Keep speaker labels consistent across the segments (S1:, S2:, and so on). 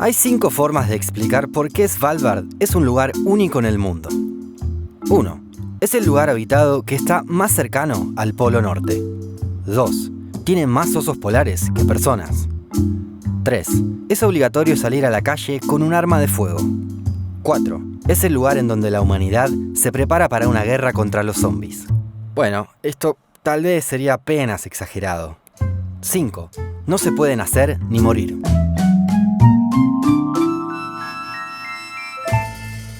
S1: Hay 5 formas de explicar por qué Svalbard es un lugar único en el mundo. 1. Es el lugar habitado que está más cercano al Polo Norte. 2. Tiene más osos polares que personas. 3. Es obligatorio salir a la calle con un arma de fuego. 4. Es el lugar en donde la humanidad se prepara para una guerra contra los zombies. Bueno, esto tal vez sería apenas exagerado. 5. No se puede nacer ni morir.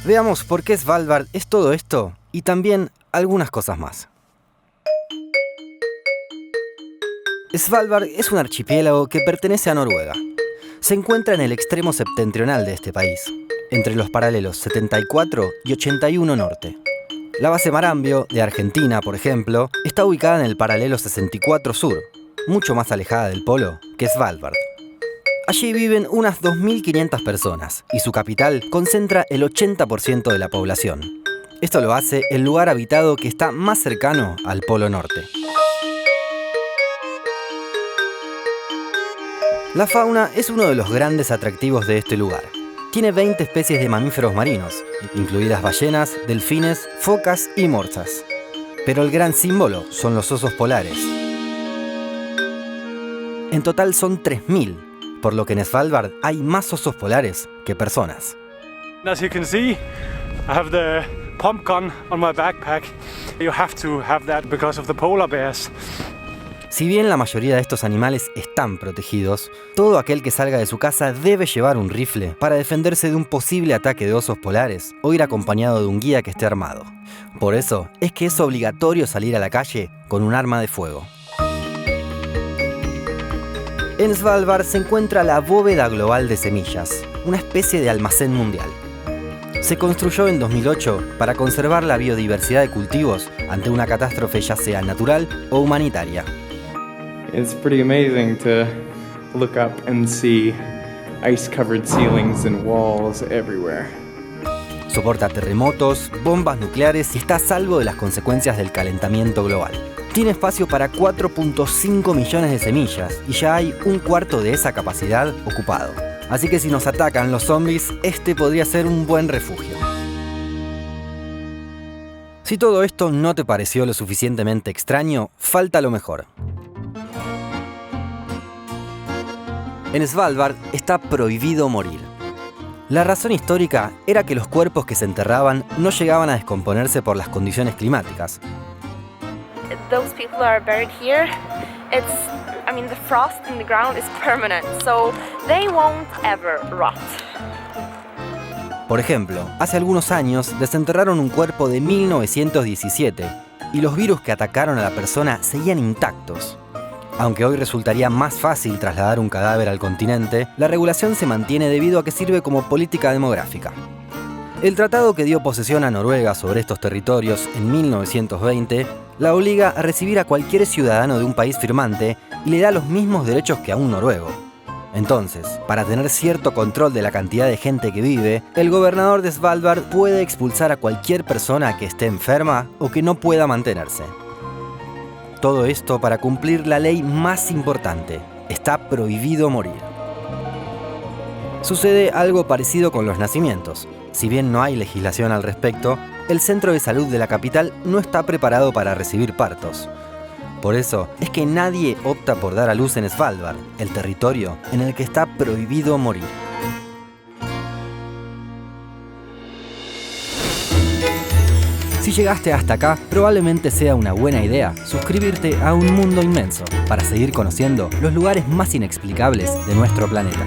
S1: Veamos por qué Svalbard es todo esto y también algunas cosas más. Svalbard es un archipiélago que pertenece a Noruega. Se encuentra en el extremo septentrional de este país, entre los paralelos 74 y 81 norte. La base Marambio, de Argentina, por ejemplo, está ubicada en el paralelo 64 sur, mucho más alejada del polo que Svalbard. Allí viven unas 2.500 personas y su capital concentra el 80% de la población. Esto lo hace el lugar habitado que está más cercano al Polo Norte. La fauna es uno de los grandes atractivos de este lugar. Tiene 20 especies de mamíferos marinos, incluidas ballenas, delfines, focas y morsas. Pero el gran símbolo son los osos polares. En total son 3.000. Por lo que en Svalbard hay más osos polares que personas.
S2: As you can see, I have the pump gun on my backpack. You have to have that because of the polar bears.
S1: Si bien la mayoría de estos animales están protegidos, todo aquel que salga de su casa debe llevar un rifle para defenderse de un posible ataque de osos polares o ir acompañado de un guía que esté armado. Por eso es que es obligatorio salir a la calle con un arma de fuego. En Svalbard se encuentra la bóveda global de semillas, una especie de almacén mundial. Se construyó en 2008 para conservar la biodiversidad de cultivos ante una catástrofe ya sea natural o humanitaria.
S3: It's pretty amazing to look up and see ice-covered ceilings and walls everywhere.
S1: Soporta terremotos, bombas nucleares y está a salvo de las consecuencias del calentamiento global. Tiene espacio para 4.5 millones de semillas y ya hay un cuarto de esa capacidad ocupado. Así que si nos atacan los zombies, este podría ser un buen refugio. Si todo esto no te pareció lo suficientemente extraño, falta lo mejor. En Svalbard está prohibido morir. La razón histórica era que los cuerpos que se enterraban no llegaban a descomponerse por las condiciones climáticas.
S4: Those people are buried here. The frost in the ground is permanent, so they won't ever rot.
S1: Por ejemplo, hace algunos años desenterraron un cuerpo de 1917 y los virus que atacaron a la persona seguían intactos. Aunque hoy resultaría más fácil trasladar un cadáver al continente, la regulación se mantiene debido a que sirve como política demográfica. El tratado que dio posesión a Noruega sobre estos territorios en 1920 la obliga a recibir a cualquier ciudadano de un país firmante y le da los mismos derechos que a un noruego. Entonces, para tener cierto control de la cantidad de gente que vive, el gobernador de Svalbard puede expulsar a cualquier persona que esté enferma o que no pueda mantenerse. Todo esto para cumplir la ley más importante: está prohibido morir. Sucede algo parecido con los nacimientos. Si bien no hay legislación al respecto, el centro de salud de la capital no está preparado para recibir partos. Por eso es que nadie opta por dar a luz en Svalbard, el territorio en el que está prohibido morir. Si llegaste hasta acá, probablemente sea una buena idea suscribirte a Un Mundo Inmenso para seguir conociendo los lugares más inexplicables de nuestro planeta.